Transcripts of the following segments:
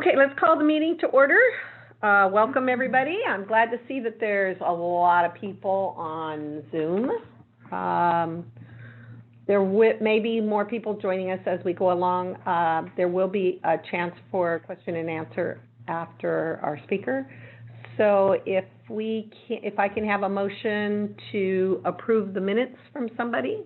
Okay, let's call the meeting to order. Welcome, everybody. I'm glad to see that there's a lot of people on Zoom. There may be more people joining us as we go along. There will be a chance for question and answer after our speaker. So if I can have a motion to approve the minutes from somebody.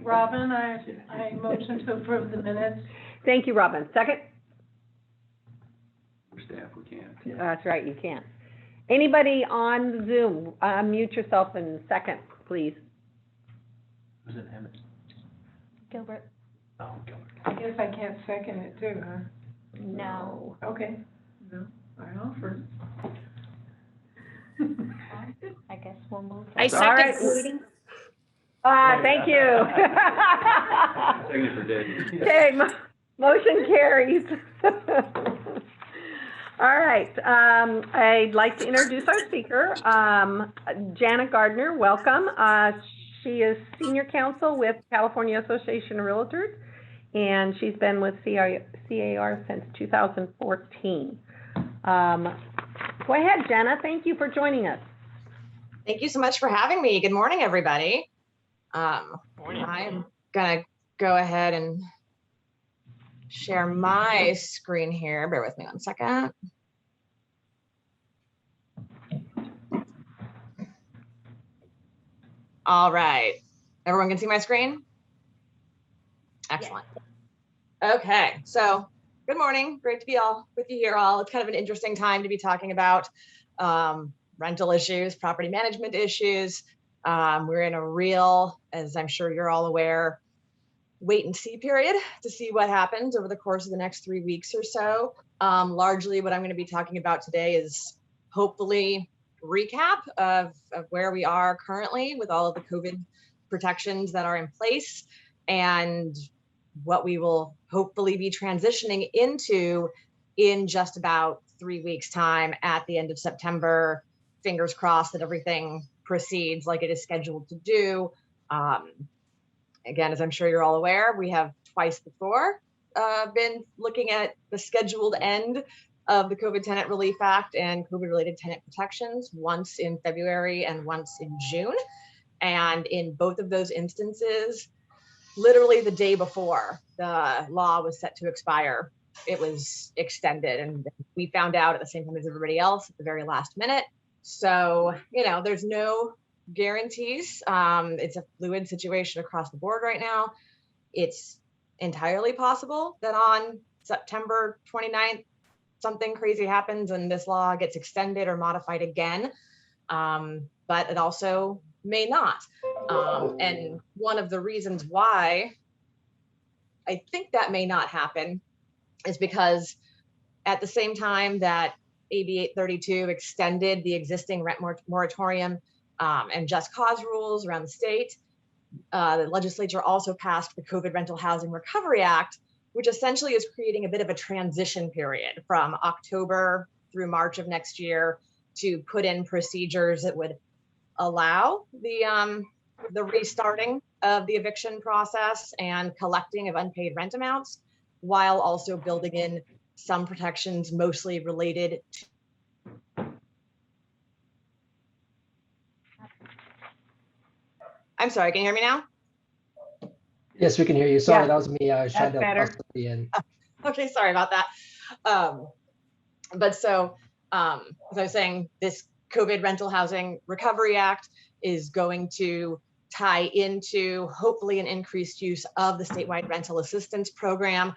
Robin, I motion to approve the minutes. Thank you, Robin. Second? For staff, we can't. That's right, you can. Anybody on Zoom, mute yourself and second, please. Who's it, Emmett? Gilbert. Oh, Gilbert. I guess I can't second it too, huh? No. Okay. No, I offer. I guess we'll move. I All right. second the meeting. Thank you. Second for Dave. Okay, motion carries. All right, I'd like to introduce our speaker, Jana Gardner. Welcome. She is Senior Counsel with California Association of REALTORS, and she's been with C.A.R. since 2014. Go ahead, Jana. Thank you for joining us. Thank you so much for having me. Good morning, everybody. I'm gonna go ahead and share my screen here. Bear with me 1 second. All right. Everyone can see my screen? Excellent. Okay, so good morning. Great to be with you here all. It's kind of an interesting time to be talking about rental issues, property management issues. We're in a real, as I'm sure you're all aware, wait and see period to see what happens over the course of the next 3 weeks or so. Largely what I'm going to be talking about today is hopefully recap of where we are currently with all of the COVID protections that are in place and what we will hopefully be transitioning into in just about 3 weeks time at the end of September. Fingers crossed that everything proceeds like it is scheduled to do. Again, as I'm sure you're all aware, we have twice before been looking at the scheduled end of the COVID Tenant Relief Act and COVID-related tenant protections, once in February and once in June. And in both of those instances, literally the day before the law was set to expire, it was extended. And we found out at the same time as everybody else at the very last minute. So, there's no guarantees. It's a fluid situation across the board right now. It's entirely possible that on September 29th, something crazy happens and this law gets extended or modified again, but it also may not. And one of the reasons why I think that may not happen is because at the same time that AB 832 extended the existing rent moratorium and just cause rules around the state, the legislature also passed the COVID Rental Housing Recovery Act, which essentially is creating a bit of a transition period from October through March of next year to put in procedures that would allow the restarting of the eviction process and collecting of unpaid rent amounts, while also building in some protections mostly related to I'm sorry, can you hear me now? Yes, we can hear you. Sorry, Yeah. that was me. I was trying to better. bust at the end. Okay, sorry about that. But so, as I was saying, this COVID Rental Housing Recovery Act is going to tie into hopefully an increased use of the statewide rental assistance program,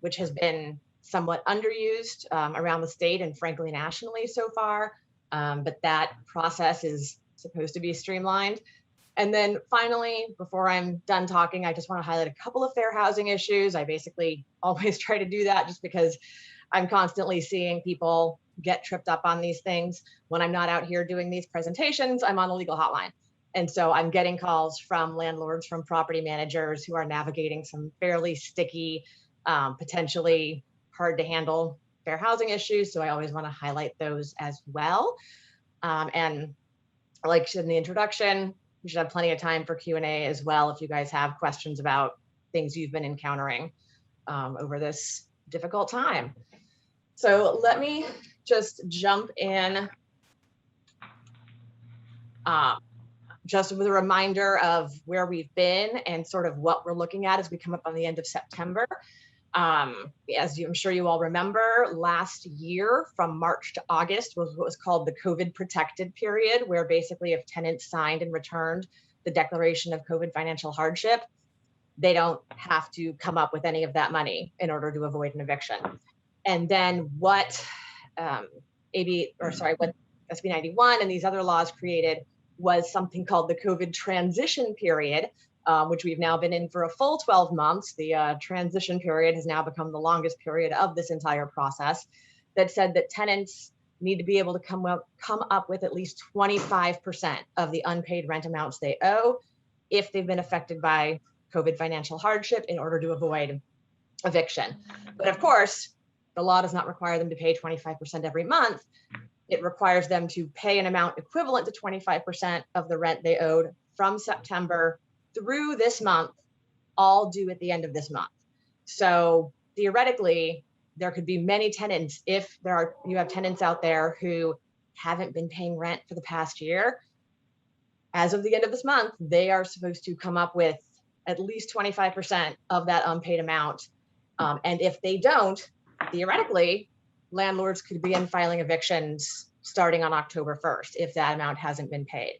which has been somewhat underused around the state and frankly nationally so far. But that process is supposed to be streamlined. And then finally, before I'm done talking, I just want to highlight a couple of fair housing issues. I basically always try to do that just because I'm constantly seeing people get tripped up on these things. When I'm not out here doing these presentations, I'm on a legal hotline. And so I'm getting calls from landlords, from property managers who are navigating some fairly sticky, potentially hard to handle fair housing issues. So I always want to highlight those as well. And like I said in the introduction, we should have plenty of time for Q&A as well if you guys have questions about things you've been encountering over this difficult time. So let me just jump in just with a reminder of where we've been and sort of what we're looking at as we come up on the end of September. As I'm sure you all remember, last year from March to August was what was called the COVID protected period, where basically if tenants signed and returned the declaration of COVID financial hardship, they don't have to come up with any of that money in order to avoid an eviction. And then what what SB 91 and these other laws created was something called the COVID transition period, which we've now been in for a full 12 months. The transition period has now become the longest period of this entire process, that said that tenants need to be able to come up with at least 25% of the unpaid rent amounts they owe if they've been affected by COVID financial hardship in order to avoid eviction. But of course, the law does not require them to pay 25% every month. It requires them to pay an amount equivalent to 25% of the rent they owed from September through this month, all due at the end of this month. So theoretically, there could be many tenants, if you have tenants out there who haven't been paying rent for the past year. As of the end of this month, they are supposed to come up with at least 25% of that unpaid amount. And if they don't, theoretically, landlords could begin filing evictions starting on October 1st if that amount hasn't been paid.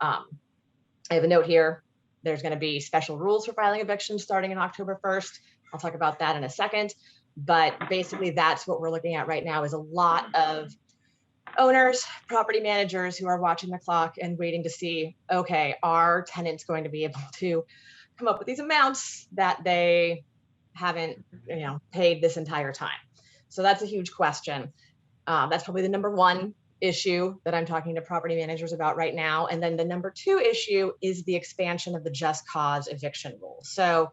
I have a note here. There's going to be special rules for filing evictions starting on October 1st. I'll talk about that in a second. But basically, that's what we're looking at right now, is a lot of owners, property managers who are watching the clock and waiting to see, okay, are tenants going to be able to come up with these amounts that they haven't paid this entire time? So that's a huge question. That's probably the number one issue that I'm talking to property managers about right now. And then the number two issue is the expansion of the just cause eviction rule. So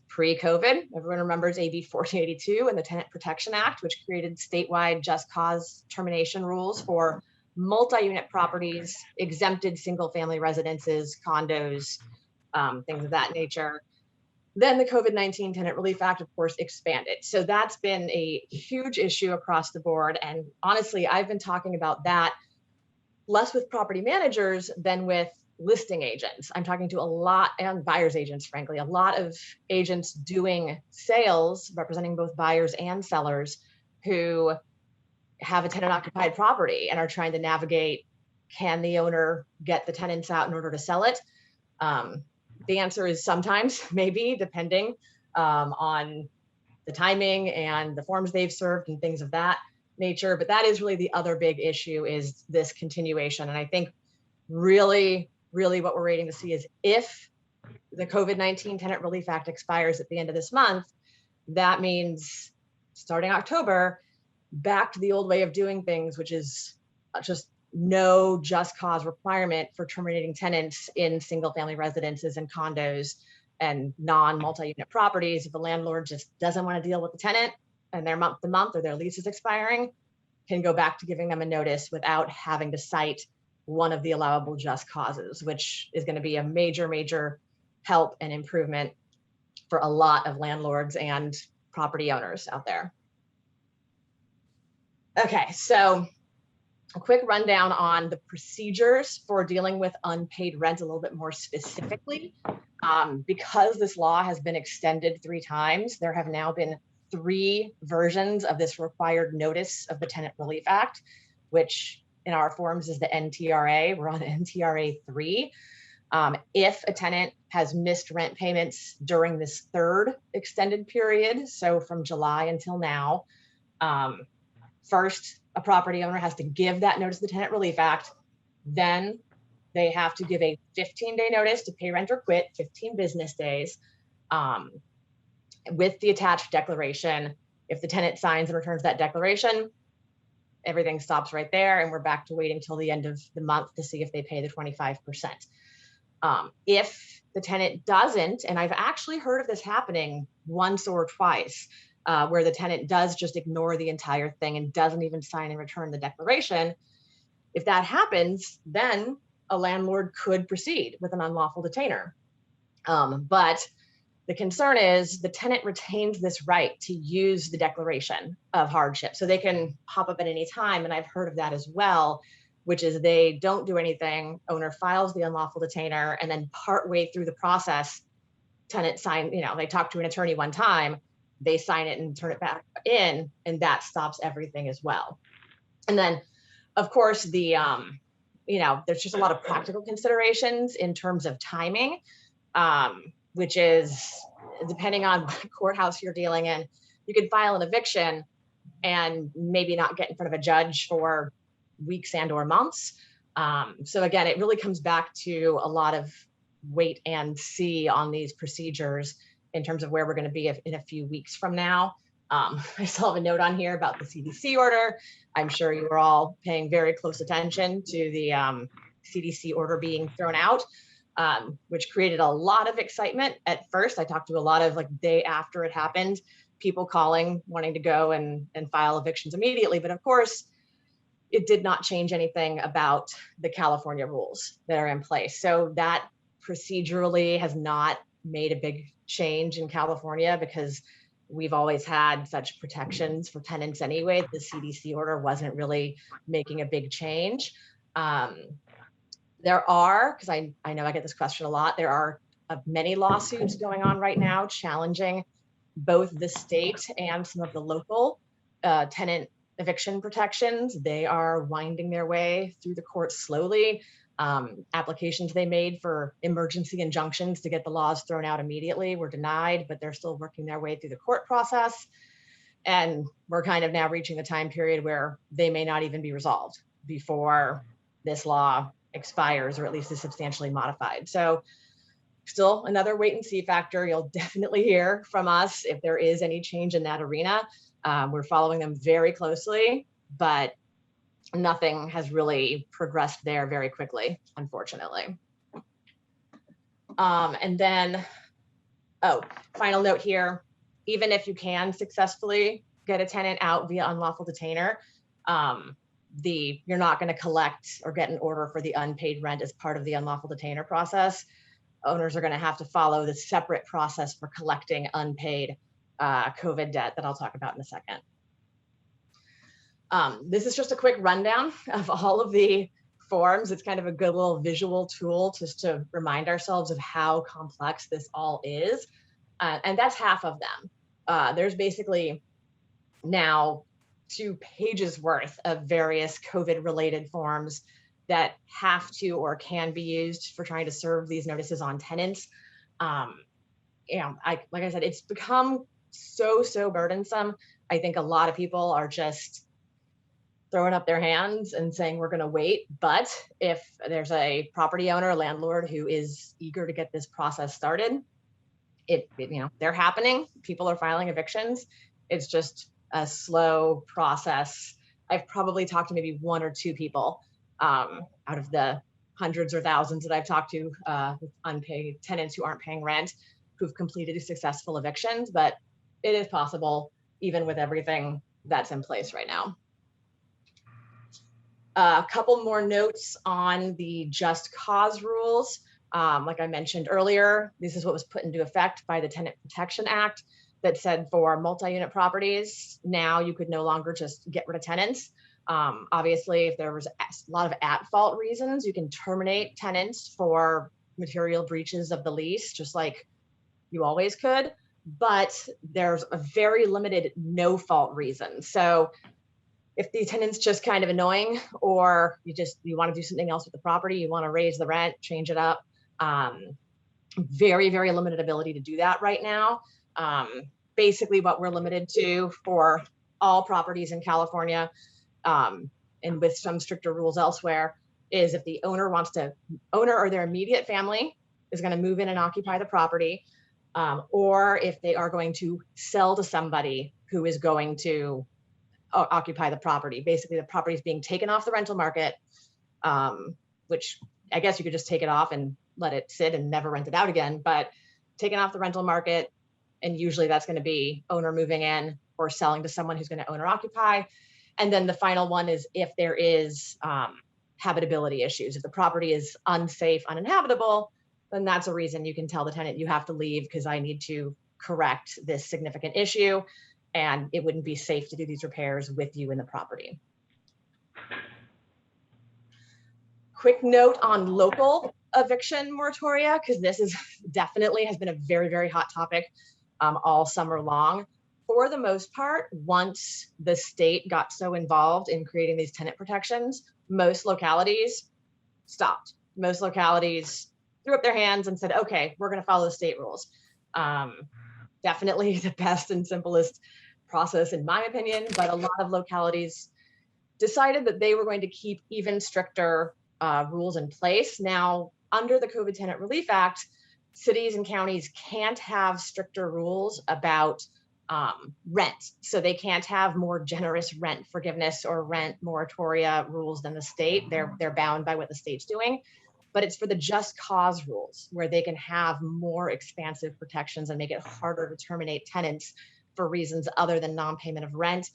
pre-COVID, everyone remembers AB 1482 and the Tenant Protection Act, which created statewide just cause termination rules for multi-unit properties, exempted single-family residences, condos, things of that nature. Then the COVID-19 Tenant Relief Act, of course, expanded. So that's been a huge issue across the board. And honestly, I've been talking about that less with property managers than with listing agents. I'm talking to a lot, and buyer's agents, frankly, a lot of agents doing sales, representing both buyers and sellers who have a tenant occupied property and are trying to navigate, can the owner get the tenants out in order to sell it? The answer is sometimes, maybe, depending on the timing and the forms they've served and things of that nature. But that is really the other big issue, is this continuation. And I think really what we're waiting to see is if the COVID-19 Tenant Relief Act expires at the end of this month, that means starting October, back to the old way of doing things, which is just no just cause requirement for terminating tenants in single family residences and condos and non-multi-unit properties. If the landlord just doesn't want to deal with the tenant and their month to month or their lease is expiring, can go back to giving them a notice without having to cite one of the allowable just causes, which is going to be a major help and improvement for a lot of landlords and property owners out there. Okay, so a quick rundown on the procedures for dealing with unpaid rent a little bit more specifically. Because this law has been extended 3 times, there have now been 3 versions of this required notice of the Tenant Relief Act, which in our forms is the NTRA. We're on NTRA 3. If a tenant has missed rent payments during this 3rd extended period, so from July until now, first, a property owner has to give that notice of the Tenant Relief Act. Then they have to give a 15-day notice to pay rent or quit, 15 business days, with the attached declaration. If the tenant signs and returns that declaration, everything stops right there, and we're back to waiting till the end of the month to see if they pay the 25%. If the tenant doesn't, and I've actually heard of this happening once or twice, where the tenant does just ignore the entire thing and doesn't even sign and return the declaration. If that happens, then a landlord could proceed with an unlawful detainer. But the concern is the tenant retains this right to use the declaration of hardship. So they can pop up at any time. And I've heard of that as well, which is they don't do anything, owner files the unlawful detainer, and then partway through the process, tenant sign, they talk to an attorney one time, they sign it and turn it back in, and that stops everything as well. And then, of course, there's just a lot of practical considerations in terms of timing, which is depending on what courthouse you're dealing in. You could file an eviction and maybe not get in front of a judge for weeks and or months. So again, it really comes back to a lot of wait and see on these procedures in terms of where we're going to be in a few weeks from now. I still have a note on here about the CDC order. I'm sure you were all paying very close attention to the CDC order being thrown out, which created a lot of excitement at first. I talked to a lot of day after it happened, people calling, wanting to go and file evictions immediately. But of course, it did not change anything about the California rules that are in place. So that procedurally has not made a big change in California because we've always had such protections for tenants anyway. The CDC order wasn't really making a big change. There are, because I know I get this question a lot, there are many lawsuits going on right now challenging both the state and some of the local tenant eviction protections. They are winding their way through the courts slowly. Applications they made for emergency injunctions to get the laws thrown out immediately were denied, but they're still working their way through the court process. And we're kind of now reaching the time period where they may not even be resolved before this law expires, or at least is substantially modified. So still another wait and see factor. You'll definitely hear from us if there is any change in that arena. We're following them very closely, but nothing has really progressed there very quickly, unfortunately. And then, final note here, even if you can successfully get a tenant out via unlawful detainer, you're not going to collect or get an order for the unpaid rent as part of the unlawful detainer process. Owners are going to have to follow the separate process for collecting unpaid COVID debt that I'll talk about in a second. This is just a quick rundown of all of the forms. It's kind of a good little visual tool just to remind ourselves of how complex this all is. And that's half of them. There's basically now 2 pages worth of various COVID related forms that have to or can be used for trying to serve these notices on tenants. Like I said, it's become so burdensome. I think a lot of people are just throwing up their hands and saying we're going to wait. But if there's a property owner, landlord who is eager to get this process started, they're happening. People are filing evictions. It's just a slow process. I've probably talked to maybe 1 or 2 people out of the hundreds or thousands that I've talked to with unpaid tenants who aren't paying rent, who've completed successful evictions, but it is possible even with everything that's in place right now. A couple more notes on the just cause rules. Like I mentioned earlier, this is what was put into effect by the Tenant Protection Act that said for multi-unit properties, now you could no longer just get rid of tenants. Obviously, if there was a lot of at-fault reasons, you can terminate tenants for material breaches of the lease, just like you always could, but there's a very limited no-fault reason. So if the tenant's just kind of annoying, or you want to do something else with the property, you want to raise the rent, change it up, very limited ability to do that right now. Basically what we're limited to for all properties in California, and with some stricter rules elsewhere, is if the owner or their immediate family is going to move in and occupy the property, or if they are going to sell to somebody who is going to occupy the property. Basically, the property is being taken off the rental market, which I guess you could just take it off and let it sit and never rent it out again, but taken off the rental market, and usually that's going to be owner moving in or selling to someone who's going to own or occupy. And then the final one is if there is habitability issues. If the property is unsafe, uninhabitable, then that's a reason you can tell the tenant you have to leave because I need to correct this significant issue and it wouldn't be safe to do these repairs with you in the property. Quick note on local eviction moratoria, because this is definitely has been a very, very hot topic all summer long. For the most part, once the state got so involved in creating these tenant protections, most localities stopped. Most localities threw up their hands and said, okay, we're going to follow the state rules. Definitely the best and simplest process, in my opinion, but a lot of localities decided that they were going to keep even stricter rules in place. Now, under the COVID Tenant Relief Act, cities and counties can't have stricter rules about rent. So they can't have more generous rent forgiveness or rent moratoria rules than the state. They're bound by what the state's doing. But it's for the just cause rules where they can have more expansive protections and make it harder to terminate tenants for reasons other than non-payment of rent.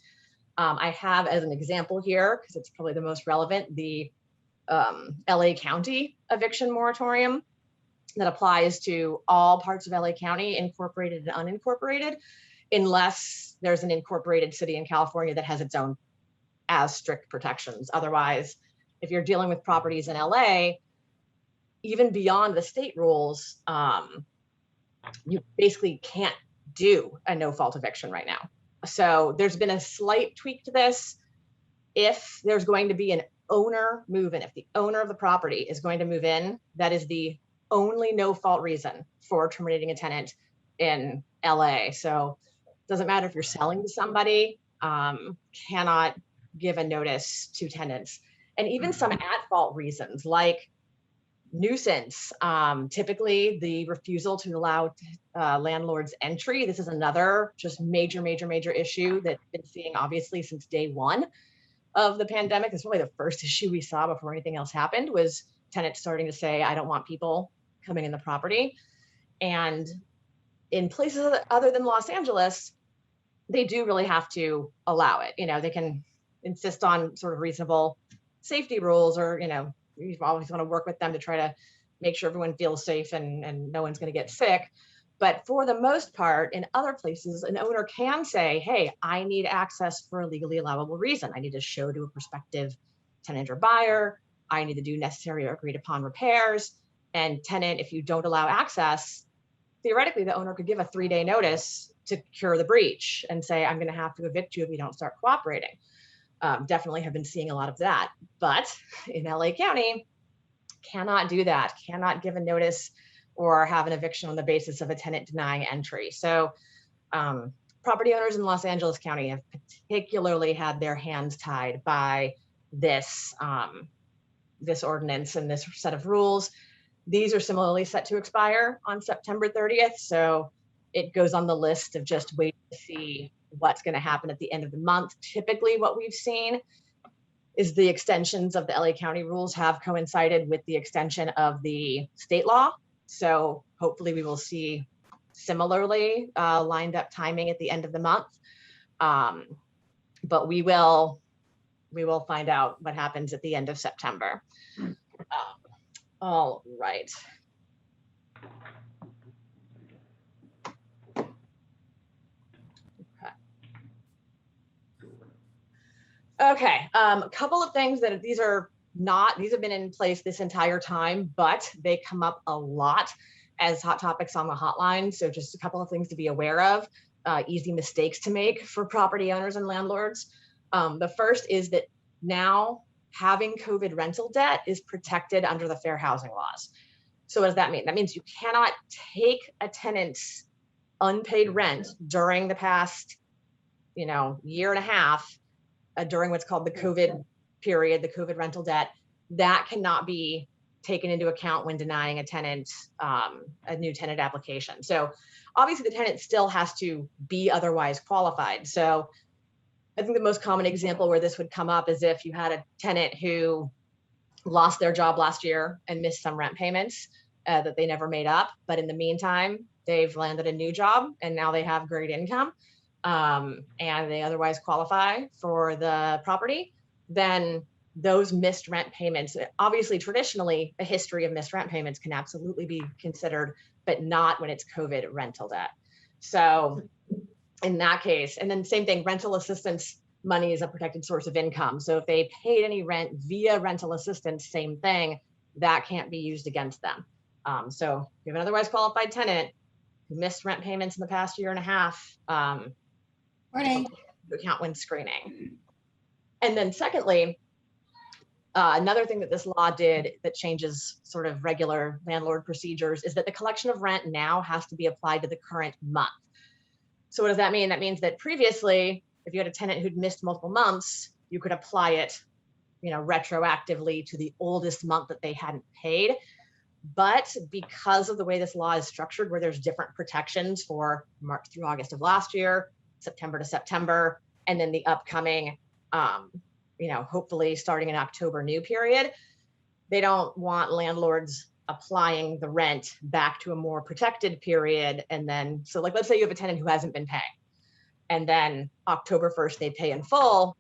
I have as an example here, because it's probably the most relevant, the LA County eviction moratorium that applies to all parts of LA County, incorporated and unincorporated, unless there's an incorporated city in California that has its own as strict protections. Otherwise, if you're dealing with properties in LA, even beyond the state rules, you basically can't do a no-fault eviction right now. So there's been a slight tweak to this. If there's going to be an owner move in, if the owner of the property is going to move in, that is the only no-fault reason for terminating a tenant in LA. So it doesn't matter if you're selling to somebody, cannot give a notice to tenants. And even some at-fault reasons like nuisance, typically the refusal to allow landlords entry. This is another just major issue that we've been seeing obviously since day one of the pandemic. It's probably the first issue we saw before anything else happened, was tenants starting to say, I don't want people coming in the property. And in places other than Los Angeles, they do really have to allow it. You know, they can insist on sort of reasonable safety rules, or, you know, you always want to work with them to try to make sure everyone feels safe and no one's going to get sick. But for the most part, in other places, an owner can say, hey, I need access for a legally allowable reason. I need to show to a prospective tenant or buyer. I need to do necessary or agreed upon repairs. And tenant, if you don't allow access, theoretically, the owner could give a 3-day notice to cure the breach and say, I'm going to have to evict you if you don't start cooperating. Definitely have been seeing a lot of that. But in LA County, cannot do that, cannot give a notice or have an eviction on the basis of a tenant denying entry. So property owners in Los Angeles County have particularly had their hands tied by this, this ordinance and this set of rules. These are similarly set to expire on September 30th. So it goes on the list of just waiting to see what's going to happen at the end of the month. Typically what we've seen is the extensions of the LA County rules have coincided with the extension of the state law. So hopefully we will see similarly lined up timing at the end of the month. But we will find out what happens at the end of September. All right. Okay, a couple of things that these have been in place this entire time, but they come up a lot as hot topics on the hotline. So just a couple of things to be aware of, easy mistakes to make for property owners and landlords. The first is that now having COVID rental debt is protected under the fair housing laws. So what does that mean? That means you cannot take a tenant's unpaid rent during the past, year and a half, during what's called the COVID period, the COVID rental debt, that cannot be taken into account when denying a tenant a new tenant application. So obviously the tenant still has to be otherwise qualified. So I think the most common example where this would come up is if you had a tenant who lost their job last year and missed some rent payments that they never made up, but in the meantime, they've landed a new job and now they have great income. And they otherwise qualify for the property, then those missed rent payments, obviously traditionally a history of missed rent payments can absolutely be considered, but not when it's COVID rental debt. So in that case, and then same thing, rental assistance money is a protected source of income. So if they paid any rent via rental assistance, same thing, that can't be used against them. So if you have an otherwise qualified tenant who missed rent payments in the past year and a half, Morning. account when screening. And then secondly, another thing that this law did that changes sort of regular landlord procedures is that the collection of rent now has to be applied to the current month. So what does that mean? That means that previously, if you had a tenant who'd missed multiple months, you could apply it, retroactively to the oldest month that they hadn't paid. But because of the way this law is structured, where there's different protections for March through August of last year, September to September, and then the upcoming, hopefully starting in October new period, they don't want landlords applying the rent back to a more protected period. And then, so like, let's say you have a tenant who hasn't been paying, and then October 1st, they pay in full.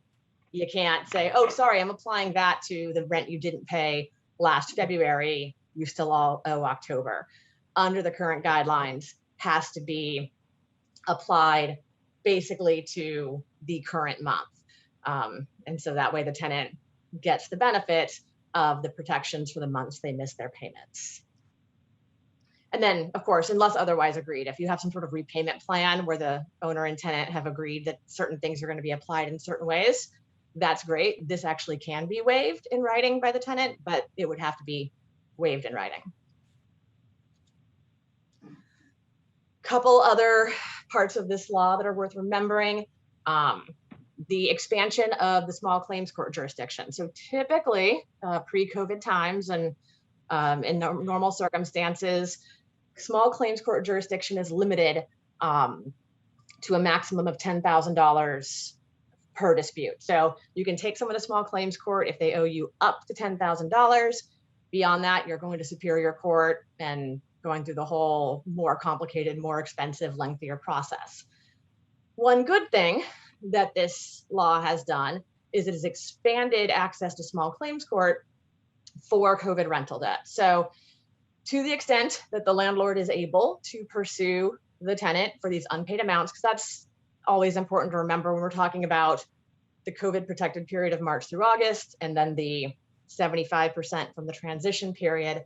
You can't say, oh, sorry, I'm applying that to the rent you didn't pay last February. You still all owe October. Under the current guidelines, has to be applied basically to the current month. And so that way the tenant gets the benefit of the protections for the months they miss their payments. And then, of course, unless otherwise agreed, if you have some sort of repayment plan where the owner and tenant have agreed that certain things are going to be applied in certain ways, that's great. This actually can be waived in writing by the tenant, but it would have to be waived in writing. Couple other parts of this law that are worth remembering. The expansion of the small claims court jurisdiction. So typically pre-COVID times and in normal circumstances, small claims court jurisdiction is limited to a maximum of $10,000 per dispute. So you can take someone to small claims court if they owe you up to $10,000. Beyond that, you're going to superior court and going through the whole more complicated, more expensive, lengthier process. One good thing that this law has done is it has expanded access to small claims court for COVID rental debt. So to the extent that the landlord is able to pursue the tenant for these unpaid amounts, because that's always important to remember when we're talking about the COVID protected period of March through August, and then the 75% from the transition period,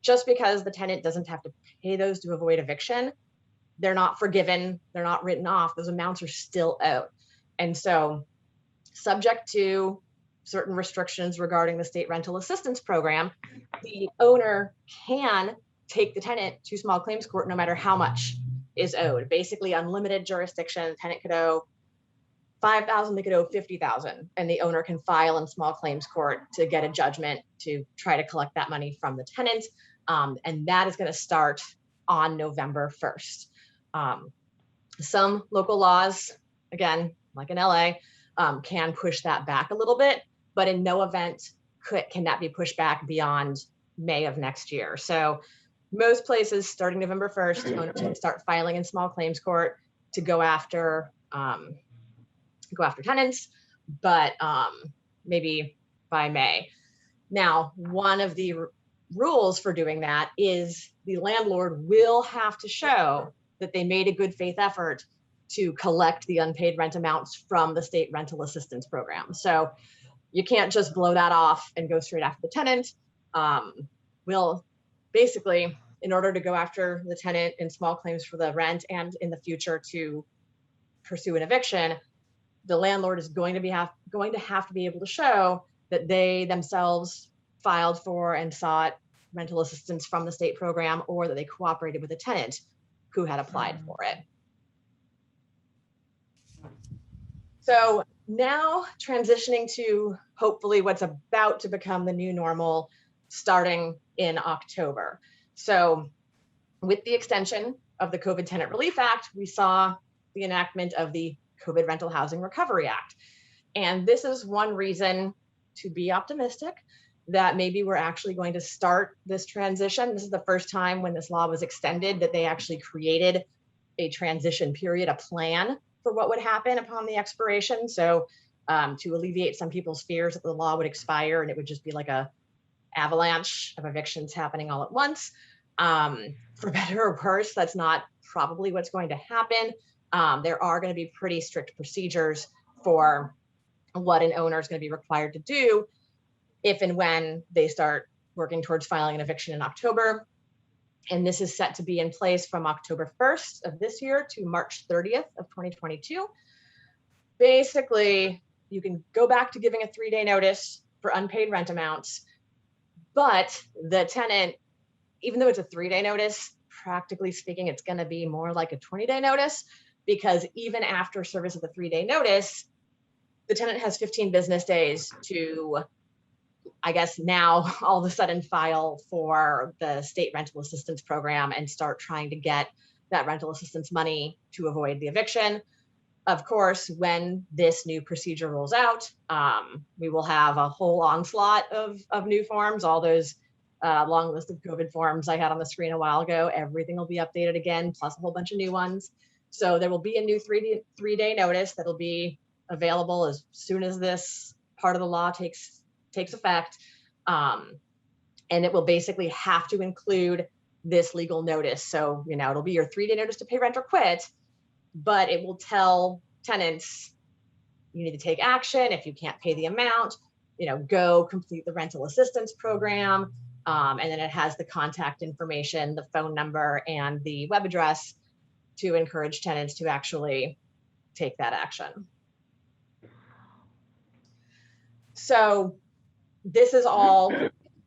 just because the tenant doesn't have to pay those to avoid eviction, they're not forgiven, they're not written off, those amounts are still owed. And so subject to certain restrictions regarding the state rental assistance program, the owner can take the tenant to small claims court no matter how much is owed. Basically unlimited jurisdiction. The tenant could owe $5,000, they could owe $50,000, and the owner can file in small claims court to get a judgment to try to collect that money from the tenant. And that is going to start on November 1st. Some local laws, again, like in LA, can push that back a little bit, but in no event can that be pushed back beyond May of next year. So most places starting November 1st, owners can start filing in small claims court to go after tenants, but maybe by May. Now, one of the rules for doing that is the landlord will have to show that they made a good faith effort to collect the unpaid rent amounts from the state rental assistance program. So you can't just blow that off and go straight after the tenant. We'll basically, in order to go after the tenant in small claims for the rent and in the future to pursue an eviction, the landlord is going to have to be able to show that they themselves filed for and sought rental assistance from the state program, or that they cooperated with a tenant who had applied for it. So now transitioning to hopefully what's about to become the new normal starting in October. So with the extension of the COVID Tenant Relief Act, we saw the enactment of the COVID Rental Housing Recovery Act. And this is one reason to be optimistic that maybe we're actually going to start this transition. This is the first time when this law was extended that they actually created a transition period, a plan for what would happen upon the expiration. So to alleviate some people's fears that the law would expire and it would just be like a avalanche of evictions happening all at once. For better or worse, that's not probably what's going to happen. There are going to be pretty strict procedures for what an owner is going to be required to do if and when they start working towards filing an eviction in October. And this is set to be in place from October 1st of this year to March 30th of 2022. Basically, you can go back to giving a 3-day notice for unpaid rent amounts, but the tenant, even though it's a 3-day notice, practically speaking, it's going to be more like a 20-day notice, because even after service of the 3-day notice, the tenant has 15 business days to, I guess, now all of a sudden file for the state rental assistance program and start trying to get that rental assistance money to avoid the eviction. Of course, when this new procedure rolls out, we will have a whole onslaught of new forms, all those long list of COVID forms I had on the screen a while ago. Everything will be updated again, plus a whole bunch of new ones. So there will be a new 3-day notice that'll be available as soon as this part of the law takes effect. And it will basically have to include this legal notice. So, it'll be your 3-day notice to pay rent or quit, but it will tell tenants, you need to take action. If you can't pay the amount, go complete the rental assistance program. And then it has the contact information, the phone number, and the web address to encourage tenants to actually take that action. So this is all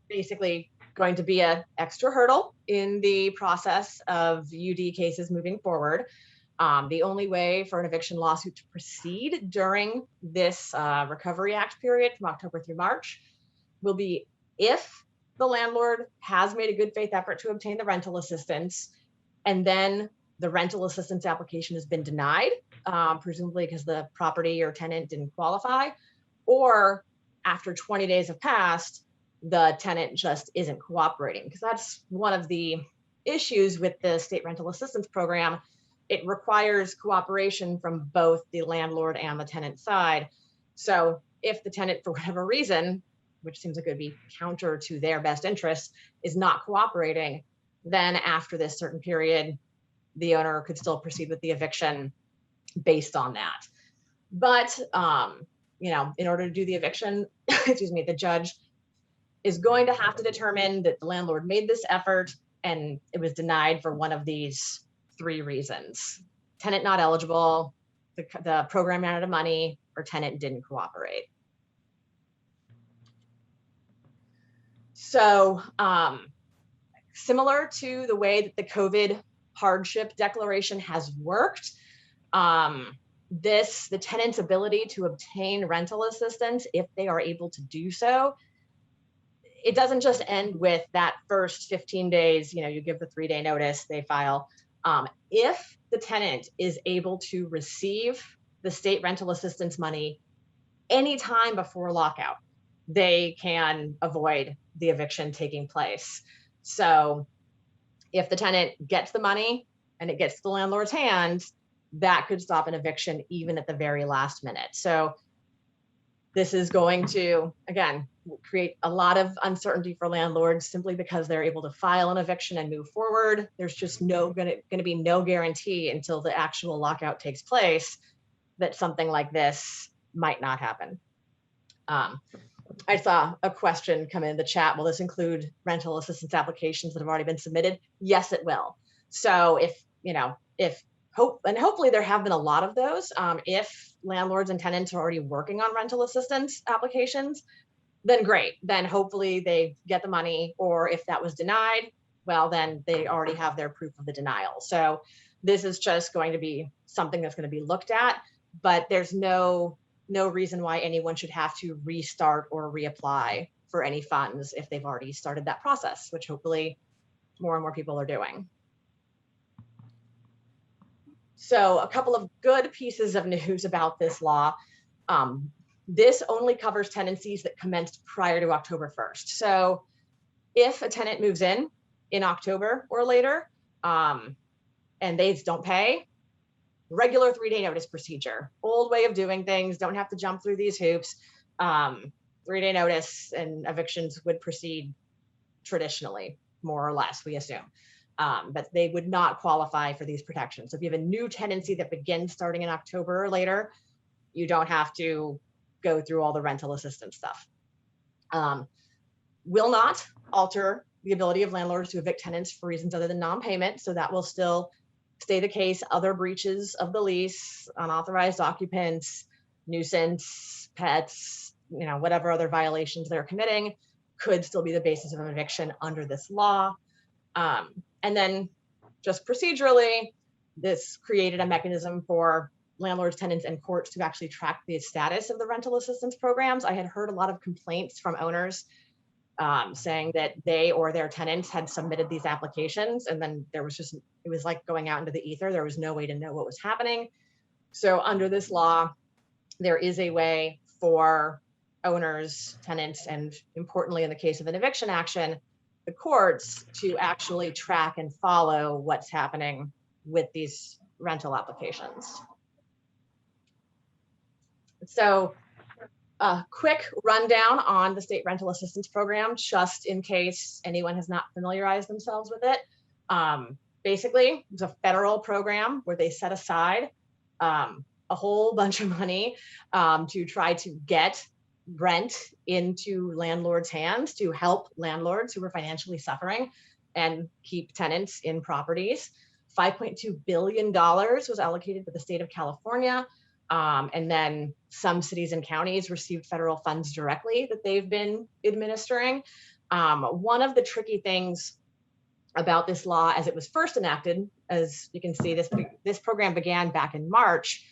basically going to be an extra hurdle in the process of UD cases moving forward. The only way for an eviction lawsuit to proceed during this Recovery Act period from October through March will be if the landlord has made a good faith effort to obtain the rental assistance, and then the rental assistance application has been denied, presumably because the property or tenant didn't qualify, or after 20 days have passed, the tenant just isn't cooperating. Because that's one of the issues with the state rental assistance program. It requires cooperation from both the landlord and the tenant side. So if the tenant, for whatever reason, which seems like it would be counter to their best interests, is not cooperating, then after this certain period, the owner could still proceed with the eviction based on that. But, in order to do the eviction, the judge is going to have to determine that the landlord made this effort and it was denied for one of these 3 reasons: tenant not eligible, the program ran out of money, or tenant didn't cooperate. So similar to the way that the COVID hardship declaration has worked, the tenant's ability to obtain rental assistance, if they are able to do so, it doesn't just end with that first 15 days, you give the 3-day notice, they file. If the tenant is able to receive the state rental assistance money anytime before lockout, they can avoid the eviction taking place. So if the tenant gets the money and it gets to the landlord's hands, that could stop an eviction even at the very last minute. So this is going to, again, create a lot of uncertainty for landlords simply because they're able to file an eviction and move forward. There's just going to be no guarantee until the actual lockout takes place that something like this might not happen. I saw a question come in the chat. Will this include rental assistance applications that have already been submitted? Yes, it will. So hopefully there have been a lot of those. If landlords and tenants are already working on rental assistance applications, then great. Then hopefully they get the money, or if that was denied, well, then they already have their proof of the denial. So this is just going to be something that's going to be looked at, but there's no reason why anyone should have to restart or reapply for any funds if they've already started that process, which hopefully more and more people are doing. So a couple of good pieces of news about this law. This only covers tenancies that commenced prior to October 1st. So if a tenant moves in October or later, and they don't pay, regular 3-day notice procedure, old way of doing things, don't have to jump through these hoops. 3-day notice and evictions would proceed traditionally, more or less, we assume. But they would not qualify for these protections. So if you have a new tenancy that begins starting in October or later, you don't have to go through all the rental assistance stuff. Will not alter the ability of landlords to evict tenants for reasons other than non-payment. So that will still stay the case. Other breaches of the lease, unauthorized occupants, nuisance, pets, whatever other violations they're committing could still be the basis of an eviction under this law. And then just procedurally, this created a mechanism for landlords, tenants, and courts to actually track the status of the rental assistance programs. I had heard a lot of complaints from owners saying that they or their tenants had submitted these applications, and then it was like going out into the ether. There was no way to know what was happening. So under this law, there is a way for owners, tenants, and importantly, in the case of an eviction action, the courts to actually track and follow what's happening with these rental applications. So a quick rundown on the state rental assistance program, just in case anyone has not familiarized themselves with it. Basically, it's a federal program where they set aside a whole bunch of money to try to get rent into landlords' hands to help landlords who were financially suffering and keep tenants in properties. $5.2 billion was allocated to the state of California. And then some cities and counties received federal funds directly that they've been administering. One of the tricky things about this law as it was first enacted, as you can see, this program began back in March,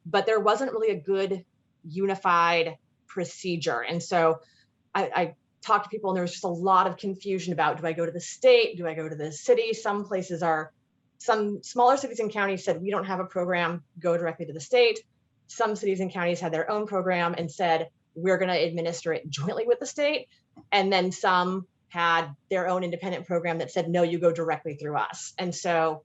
but there wasn't really a good unified procedure. And so I talked to people and there was just a lot of confusion about, do I go to the state? Do I go to the city? Some smaller cities and counties said, we don't have a program, go directly to the state. Some cities and counties had their own program and said, we're going to administer it jointly with the state. And then some had their own independent program that said, no, you go directly through us. And so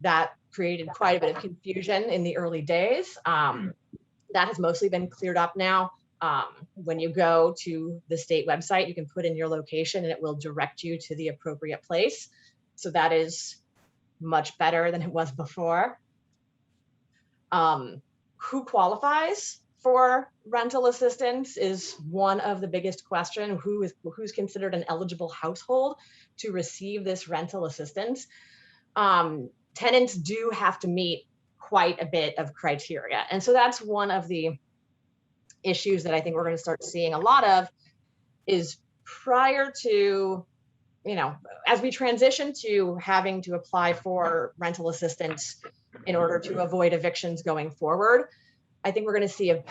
that created quite a bit of confusion in the early days. That has mostly been cleared up now. When you go to the state website, you can put in your location and it will direct you to the appropriate place. So that is much better than it was before. Who qualifies for rental assistance is one of the biggest questions. Who's considered an eligible household to receive this rental assistance? Tenants do have to meet quite a bit of criteria. And so that's one of the issues that I think we're going to start seeing a lot of is prior to, as we transition to having to apply for rental assistance in order to avoid evictions going forward, I think we're going to see a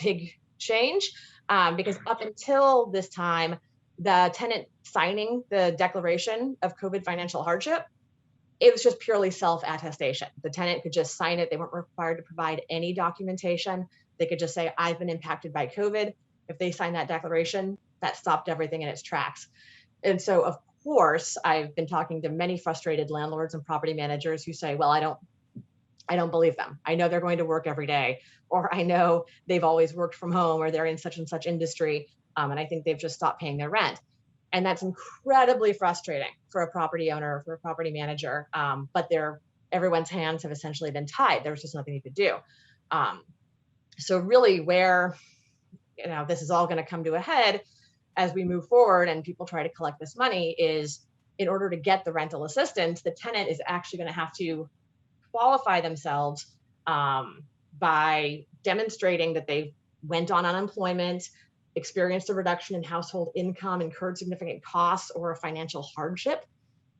big change because up until this time, the tenant signing the declaration of COVID financial hardship, it was just purely self-attestation. The tenant could just sign it. They weren't required to provide any documentation. They could just say, I've been impacted by COVID. If they sign that declaration, that stopped everything in its tracks. And so, of course, I've been talking to many frustrated landlords and property managers who say, well, I don't believe them. I know they're going to work every day, or I know they've always worked from home, or they're in such and such industry, and I think they've just stopped paying their rent. And that's incredibly frustrating for a property owner, for a property manager, but everyone's hands have essentially been tied. There was just nothing you could do. So really where this is all going to come to a head as we move forward and people try to collect this money is, in order to get the rental assistance, the tenant is actually going to have to qualify themselves by demonstrating that they went on unemployment, experienced a reduction in household income, incurred significant costs or a financial hardship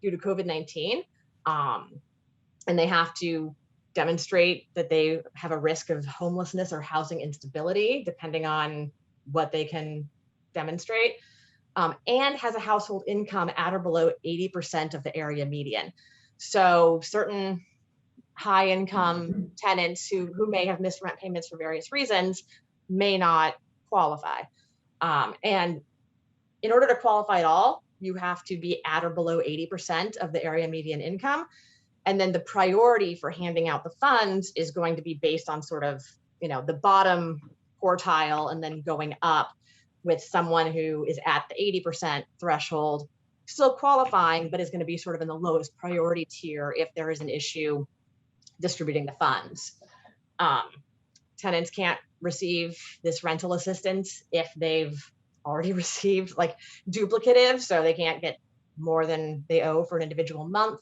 due to COVID-19. And they have to demonstrate that they have a risk of homelessness or housing instability, depending on what they can demonstrate, and has a household income at or below 80% of the area median. So certain high income tenants who may have missed rent payments for various reasons may not qualify. And in order to qualify at all, you have to be at or below 80% of the area median income. And then the priority for handing out the funds is going to be based on sort of, the bottom quartile and then going up with someone who is at the 80% threshold, still qualifying, but is going to be sort of in the lowest priority tier if there is an issue distributing the funds. Tenants can't receive this rental assistance if they've already received like duplicative, so they can't get more than they owe for an individual month.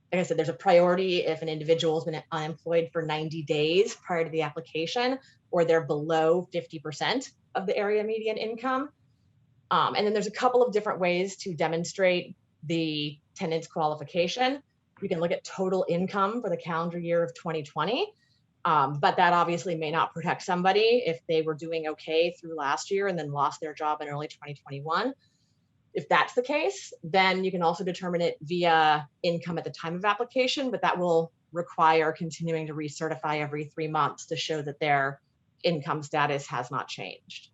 Like I said, there's a priority if an individual has been unemployed for 90 days prior to the application, or they're below 50% of the area median income. And then there's a couple of different ways to demonstrate the tenant's qualification. You can look at total income for the calendar year of 2020, but that obviously may not protect somebody if they were doing okay through last year and then lost their job in early 2021. If that's the case, then you can also determine it via income at the time of application, but that will require continuing to recertify every 3 months to show that their income status has not changed.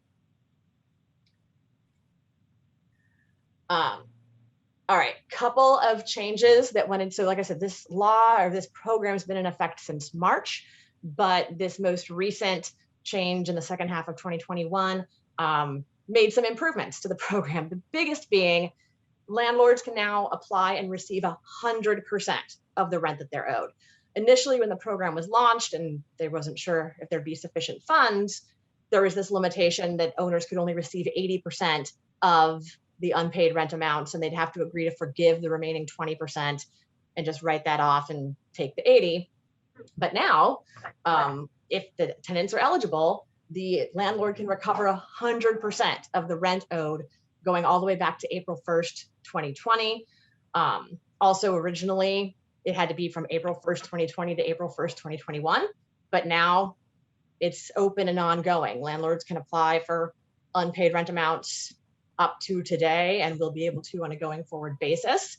All right, couple of changes that went in. So like I said, this law or this program has been in effect since March, but this most recent change in the second half of 2021 made some improvements to the program. The biggest being landlords can now apply and receive 100% of the rent that they're owed. Initially, when the program was launched and they wasn't sure if there'd be sufficient funds, there was this limitation that owners could only receive 80% of the unpaid rent amounts, and they'd have to agree to forgive the remaining 20% and just write that off and take the 80. But now, if the tenants are eligible, the landlord can recover 100% of the rent owed going all the way back to April 1st, 2020. Also, originally, it had to be from April 1st, 2020 to April 1st, 2021. But now it's open and ongoing. Landlords can apply for unpaid rent amounts up to today and will be able to on a going forward basis.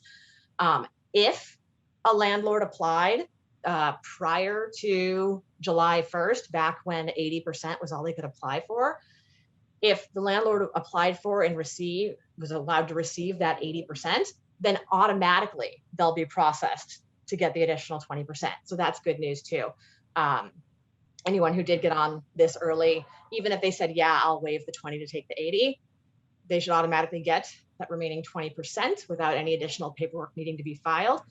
If a landlord applied prior to July 1st, back when 80% was all they could apply for, if the landlord applied for and was allowed to receive that 80%, then automatically they'll be processed to get the additional 20%. So that's good news too. Anyone who did get on this early, even if they said, yeah, I'll waive the 20 to take the 80, they should automatically get that remaining 20% without any additional paperwork needing to be filed.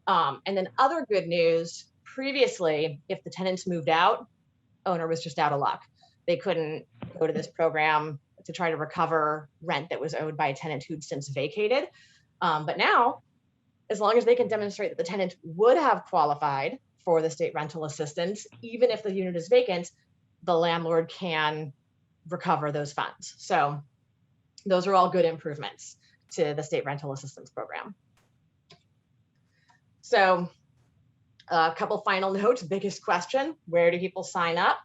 And then other good news, previously, if the tenants moved out, owner was just out of luck. They couldn't go to this program to try to recover rent that was owed by a tenant who'd since vacated. But now, as long as they can demonstrate that the tenant would have qualified for the state rental assistance, even if the unit is vacant, the landlord can recover those funds. So those are all good improvements to the state rental assistance program. So a couple final notes. Biggest question, where do people sign up?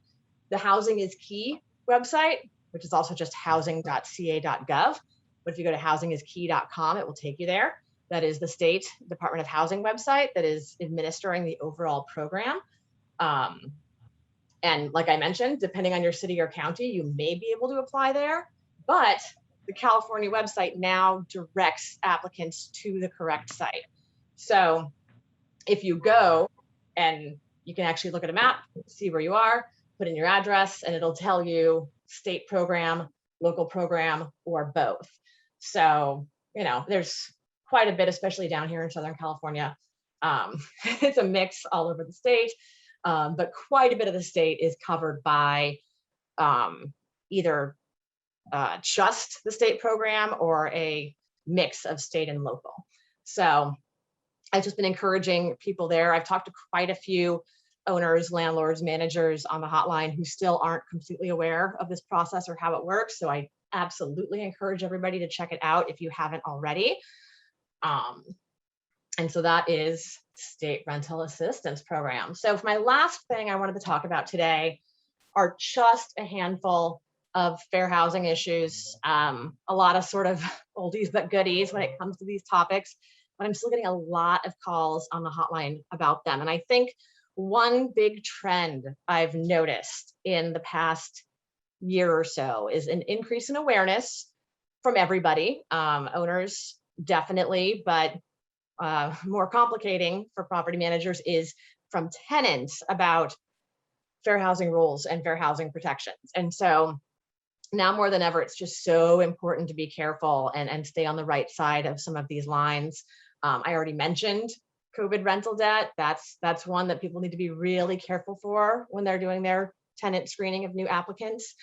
The Housing is Key website, which is also just housing.ca.gov. But if you go to housingiskey.com, it will take you there. That is the state Department of Housing website that is administering the overall program. And like I mentioned, depending on your city or county, you may be able to apply there, but the California website now directs applicants to the correct site. So if you go and you can actually look at a map, see where you are, put in your address, and it'll tell you state program, local program, or both. So, there's quite a bit, especially down here in Southern California. It's a mix all over the state, but quite a bit of the state is covered by either just the state program or a mix of state and local. So I've just been encouraging people there. I've talked to quite a few owners, landlords, managers on the hotline who still aren't completely aware of this process or how it works. So I absolutely encourage everybody to check it out if you haven't already. And so that is state rental assistance program. So for my last thing I wanted to talk about today are just a handful of fair housing issues, a lot of sort of oldies but goodies when it comes to these topics, but I'm still getting a lot of calls on the hotline about them. And I think one big trend I've noticed in the past year or so is an increase in awareness from everybody, owners definitely, but more complicating for property managers is from tenants about fair housing rules and fair housing protections. And so now more than ever, it's just so important to be careful and stay on the right side of some of these lines. I already mentioned COVID rental debt. That's one that people need to be really careful for when they're doing their tenant screening of new applicants.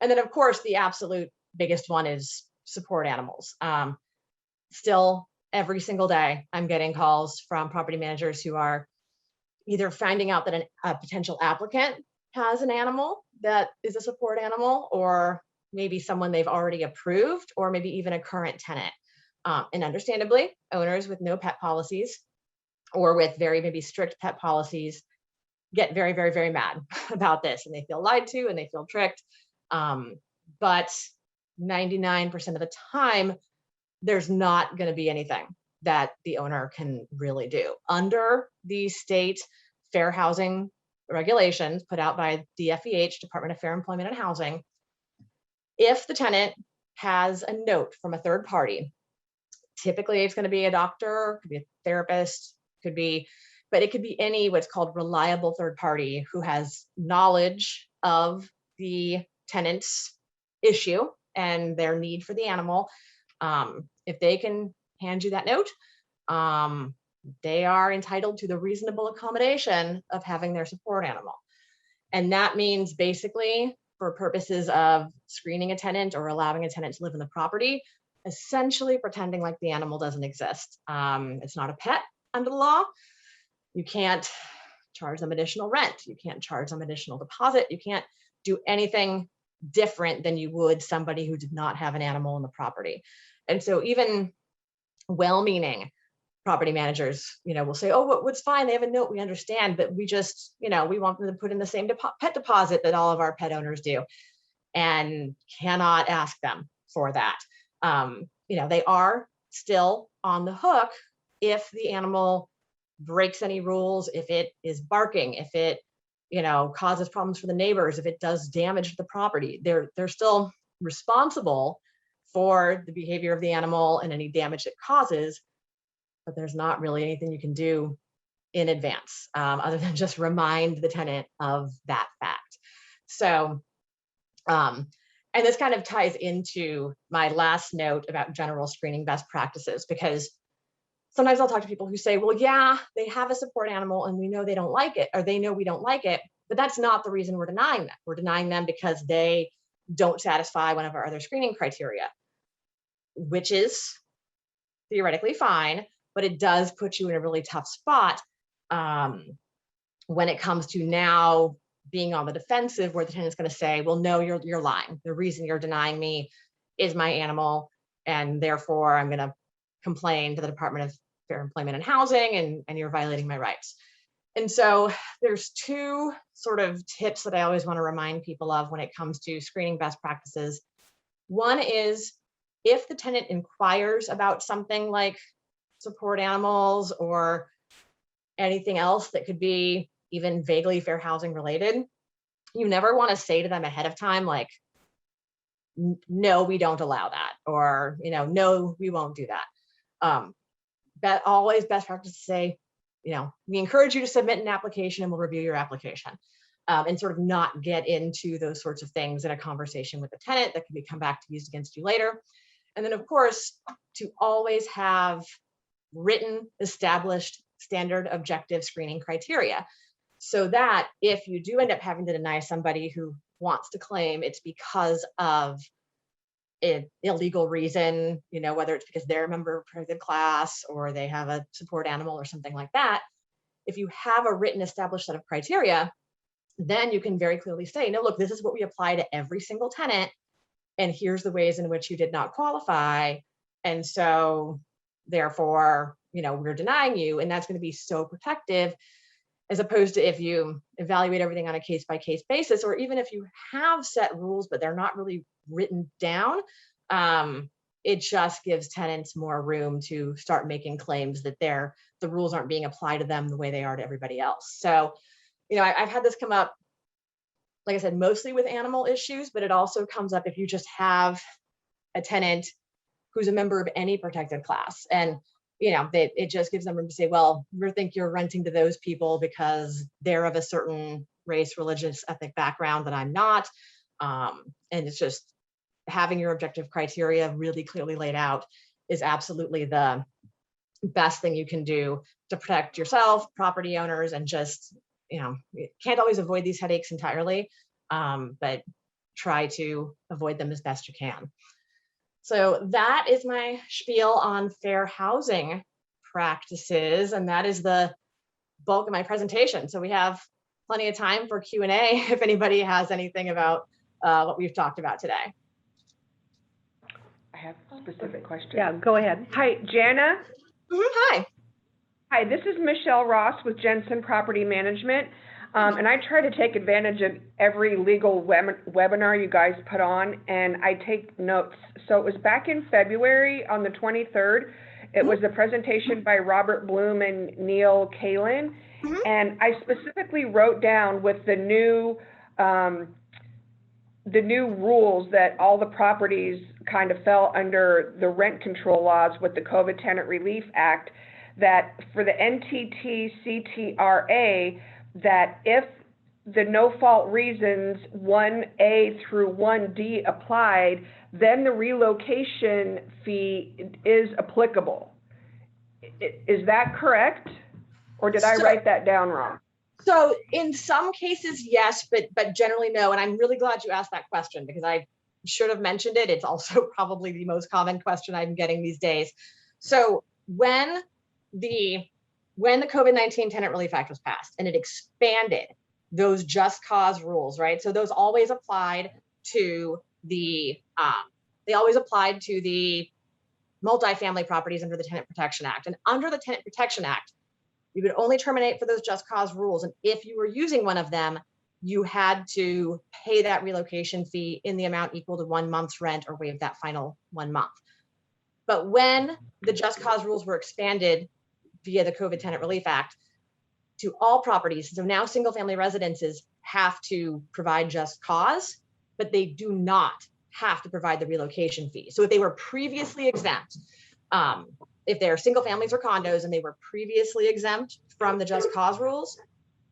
And then of course, the absolute biggest one is support animals. Still every single day, I'm getting calls from property managers who are either finding out that a potential applicant has an animal that is a support animal, or maybe someone they've already approved, or maybe even a current tenant. And understandably, owners with no pet policies or with very maybe strict pet policies get very, very, very mad about this, and they feel lied to and they feel tricked. But 99% of the time, there's not going to be anything that the owner can really do under the state fair housing regulations put out by DFEH, Department of Fair Employment and Housing. If the tenant has a note from a third party, typically it's going to be a doctor, could be a therapist, but it could be any what's called reliable third party who has knowledge of the tenant's issue and their need for the animal. If they can hand you that note, they are entitled to the reasonable accommodation of having their support animal. And that means basically for purposes of screening a tenant or allowing a tenant to live in the property, essentially pretending like the animal doesn't exist. It's not a pet under the law. You can't charge them additional rent. You can't charge them additional deposit. You can't do anything different than you would somebody who did not have an animal in the property. And so even well-meaning property managers, will say, oh, what's fine, they have a note, we understand, but we just, we want them to put in the same pet deposit that all of our pet owners do, and cannot ask them for that. They are still on the hook if the animal breaks any rules, if it is barking, if it, causes problems for the neighbors, if it does damage to the property. They're still responsible for the behavior of the animal and any damage it causes, but there's not really anything you can do in advance other than just remind the tenant of that fact. So, and this kind of ties into my last note about general screening best practices, because sometimes I'll talk to people who say, well, yeah, they have a support animal and we know they don't like it, or they know we don't like it, but that's not the reason we're denying them. We're denying them because they don't satisfy one of our other screening criteria, which is theoretically fine, but it does put you in a really tough spot when it comes to now being on the defensive, where the tenant's going to say, well, no, you're lying. The reason you're denying me is my animal, and therefore I'm going to complain to the Department of Fair Employment and Housing, and you're violating my rights. And so there's two sort of tips that I always want to remind people of when it comes to screening best practices. One is, if the tenant inquires about something like support animals or anything else that could be even vaguely fair housing related, you never want to say to them ahead of time, like, no, we don't allow that, or, no, we won't do that. But always best practice to say, we encourage you to submit an application and we'll review your application, and sort of not get into those sorts of things in a conversation with the tenant that can come back to be used against you later. And then of course, to always have written, established, standard objective screening criteria, so that if you do end up having to deny somebody who wants to claim it's because of an illegal reason, whether it's because they're a member of a protected class or they have a support animal or something like that, if you have a written established set of criteria, then you can very clearly say, no, look, this is what we apply to every single tenant, and here's the ways in which you did not qualify. And so therefore, we're denying you. And that's going to be so protective, as opposed to if you evaluate everything on a case-by-case basis, or even if you have set rules, but they're not really written down, it just gives tenants more room to start making claims that the rules aren't being applied to them the way they are to everybody else. So, I've had this come up, like I said, mostly with animal issues, but it also comes up if you just have a tenant who's a member of any protected class. And, it just gives them room to say, well, we think you're renting to those people because they're of a certain race, religious, ethnic background that I'm not. And it's just having your objective criteria really clearly laid out is absolutely the best thing you can do to protect yourself, property owners, and just, you can't always avoid these headaches entirely, but try to avoid them as best you can. So that is my spiel on fair housing practices, and that is the bulk of my presentation. So we have plenty of time for Q&A if anybody has anything about what we've talked about today. I have a specific question. Yeah, go ahead. Hi, Jana. Hi. Hi, this is Michelle Ross with Jensen Property Management. And I try to take advantage of every legal webinar you guys put on, and I take notes. So it was back in February on the 23rd. It was a presentation by Robert Bloom and Neil Kalin. And I specifically wrote down with the new rules that all the properties kind of fell under the rent control laws with the COVID Tenant Relief Act, that for the NTT-CTRA, that if the no-fault reasons 1A through 1D applied, then the relocation fee is applicable. Is that correct? Or did I write that down wrong? So in some cases, yes, but generally no. And I'm really glad you asked that question because I should have mentioned it. It's also probably the most common question I'm getting these days. So when the COVID-19 Tenant Relief Act was passed and it expanded those just cause rules, right? So those always applied to the multifamily properties under the Tenant Protection Act. And under the Tenant Protection Act, you could only terminate for those just cause rules. And if you were using one of them, you had to pay that relocation fee in the amount equal to 1 month's rent or waive that final 1 month. But when the just cause rules were expanded via the COVID Tenant Relief Act to all properties, so now single family residences have to provide just cause, but they do not have to provide the relocation fee. So if they were previously exempt, if they're single families or condos and they were previously exempt from the just cause rules,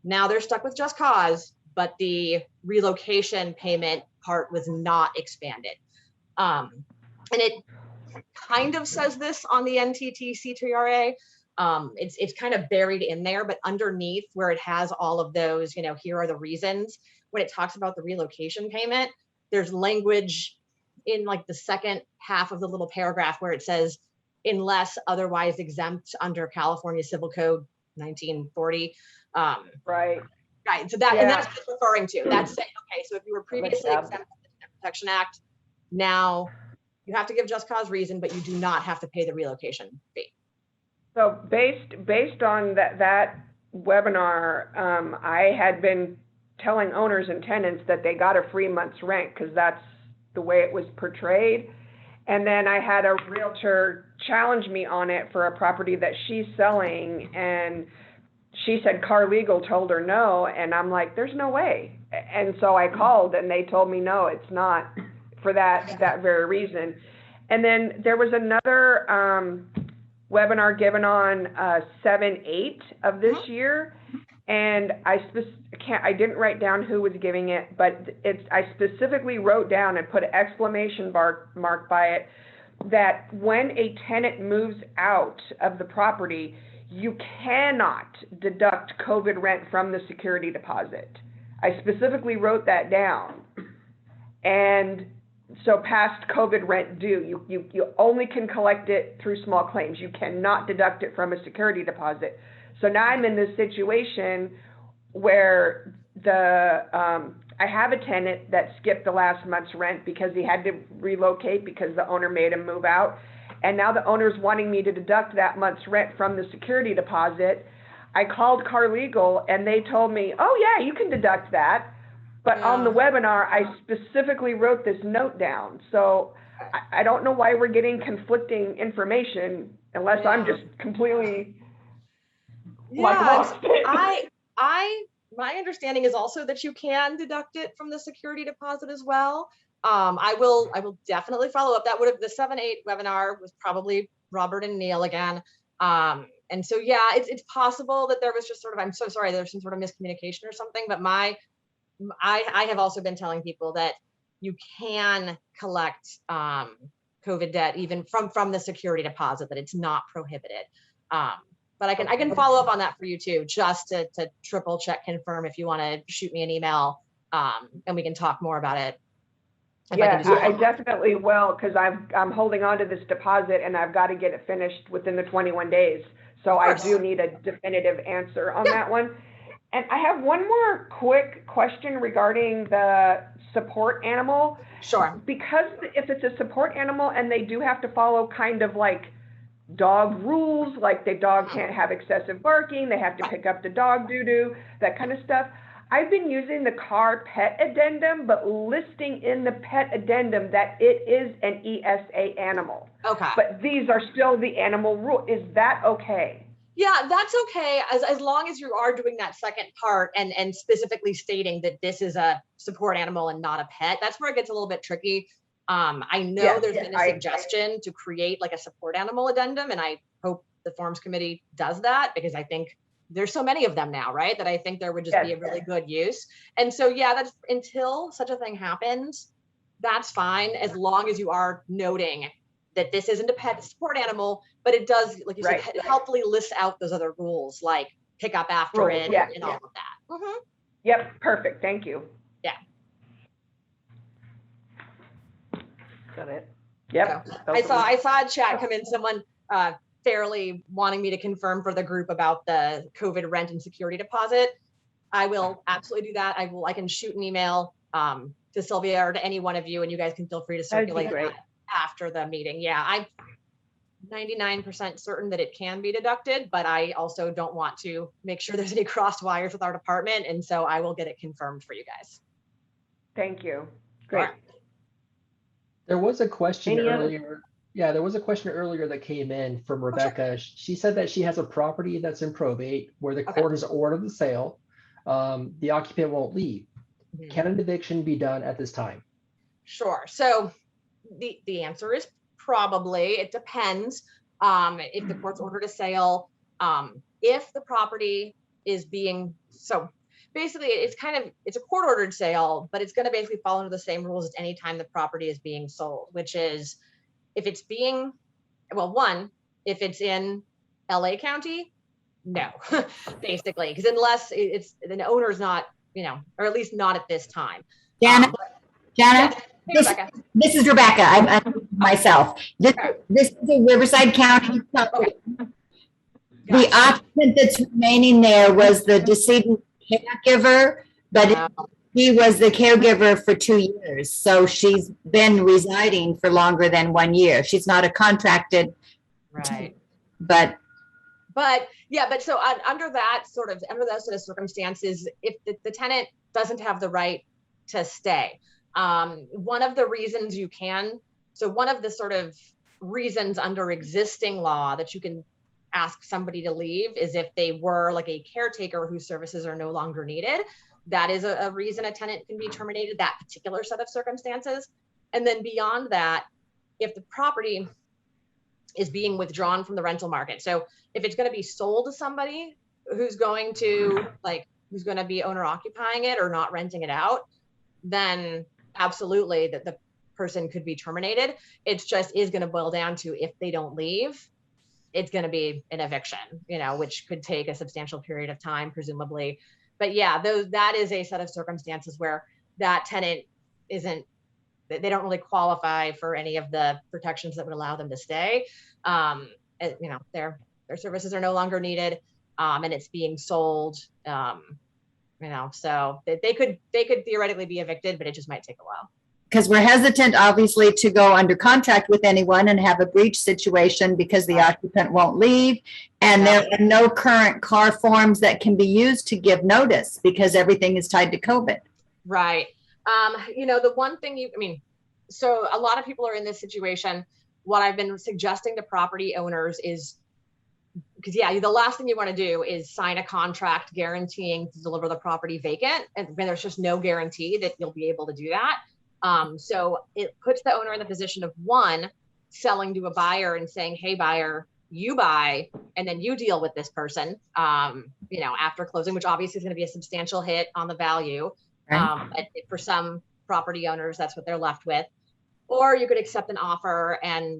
now they're stuck with just cause, but the relocation payment part was not expanded. And it kind of says this on the NTT-CTRA. It's kind of buried in there, but underneath where it has all of those, here are the reasons, when it talks about the relocation payment, there's language in like the second half of the little paragraph where it says, unless otherwise exempt under California Civil Code 1940. Right. Right. So that, and that's what it's referring to. That's saying, okay, so if you were previously exempt from the Tenant Protection Act, now you have to give just cause reason, but you do not have to pay the relocation fee. So based on that webinar, I had been telling owners and tenants that they got a free month's rent because that's the way it was portrayed. And then I had a realtor challenge me on it for a property that she's selling, and she said C.A.R Legal told her no, and I'm like, there's no way. And so I called and they told me no, it's not for that very reason. And then there was another webinar given on 7/8 of this year, and I didn't write down who was giving it, but I specifically wrote down and put an exclamation mark by it that when a tenant moves out of the property, you cannot deduct COVID rent from the security deposit. I specifically wrote that down. And so past COVID rent due, you only can collect it through small claims. You cannot deduct it from a security deposit. So now I'm in this situation where I have a tenant that skipped the last month's rent because he had to relocate because the owner made him move out. And now the owner's wanting me to deduct that month's rent from the security deposit. I called C.A.R Legal and they told me, oh yeah, you can deduct that. But on the webinar, I specifically wrote this note down. So I don't know why we're getting conflicting information unless I'm just completely lost. My understanding is also that you can deduct it from the security deposit as well. I will definitely follow up. That would have, the 7/8 webinar was probably Robert and Neil again. And so, yeah, it's possible that there was just sort of, I'm so sorry, there's some sort of miscommunication or something, but I have also been telling people that you can collect COVID debt even from the security deposit, that it's not prohibited. But I can follow up on that for you too, just to triple check, confirm if you want to shoot me an email, and we can talk more about it. Yeah, I definitely will, because I'm holding on to this deposit and I've got to get it finished within the 21 days. So I do need a definitive answer on that one. And I have one more quick question regarding the support animal. Sure. Because if it's a support animal and they do have to follow kind of like dog rules, like the dog can't have excessive barking, they have to pick up the dog doo-doo, that kind of stuff. I've been using the C.A.R. pet addendum, but listing in the pet addendum that it is an ESA animal. Okay. But these are still the animal rule. Is that okay? Yeah, that's okay, as long as you are doing that second part and specifically stating that this is a support animal and not a pet. That's where it gets a little bit tricky. I know there's been a suggestion to create like a support animal addendum, and I hope the Forms Committee does that, because I think there's so many of them now, right? That I think there would just be a really good use. And so, yeah, that's until such a thing happens, that's fine, as long as you are noting that this isn't a pet support animal, but it does, like you said, helpfully list out those other rules, like pick up after it and all of that. Mm-hmm. Yep, perfect. Thank you. Yeah. Is that it? Yep. So, I saw a chat come in, someone fairly wanting me to confirm for the group about the COVID rent and security deposit. I will absolutely do that. I can shoot an email to Sylvia or to any one of you, and you guys can feel free to circulate that after the meeting. Yeah, I'm 99% certain that it can be deducted, but I also don't want to make sure there's any crossed wires with our department, and so I will get it confirmed for you guys. Thank you. Great. There was a question earlier. Yeah, there was a question earlier that came in from Rebecca. She said that she has a property that's in probate where the court has ordered the sale. The occupant won't leave. Can an eviction be done at this time? Sure. So the answer is probably. It depends. If the court's ordered a sale, if the property is being, so basically it's a court ordered sale, but it's going to basically fall under the same rules as any time the property is being sold, which is if it's being, well, one, if it's in LA County, no, basically, because unless it's the owner's not, or at least not at this time. Jana, Hey, this is Rebecca. I'm myself. This is a Riverside County property. The occupant that's remaining there was the decedent caregiver, but he was the caregiver for 2 years. So she's been residing for longer than 1 year. She's not a contracted, right? But so under those sort of circumstances, if the tenant doesn't have the right to stay, one of the reasons one of the sort of reasons under existing law that you can ask somebody to leave is if they were like a caretaker whose services are no longer needed. That is a reason a tenant can be terminated, that particular set of circumstances. And then beyond that, if the property is being withdrawn from the rental market. So if it's going to be sold to somebody who's going to be owner occupying it or not renting it out, then absolutely that the person could be terminated. It's just is going to boil down to if they don't leave, it's going to be an eviction, which could take a substantial period of time, presumably. But yeah, that is a set of circumstances where that tenant they don't really qualify for any of the protections that would allow them to stay. Their services are no longer needed, and it's being sold. So they could theoretically be evicted, but it just might take a while. because we're hesitant, obviously, to go under contract with anyone and have a breach situation because the occupant won't leave. And there are no current C.A.R forms that can be used to give notice because everything is tied to COVID. Right. The one thing so a lot of people are in this situation. What I've been suggesting to property owners is, because the last thing you want to do is sign a contract guaranteeing to deliver the property vacant, and there's just no guarantee that you'll be able to do that. So it puts the owner in the position of one, selling to a buyer and saying, hey buyer, you buy, and then you deal with this person, after closing, which obviously is going to be a substantial hit on the value. Right. But for some property owners, that's what they're left with. Or you could accept an offer,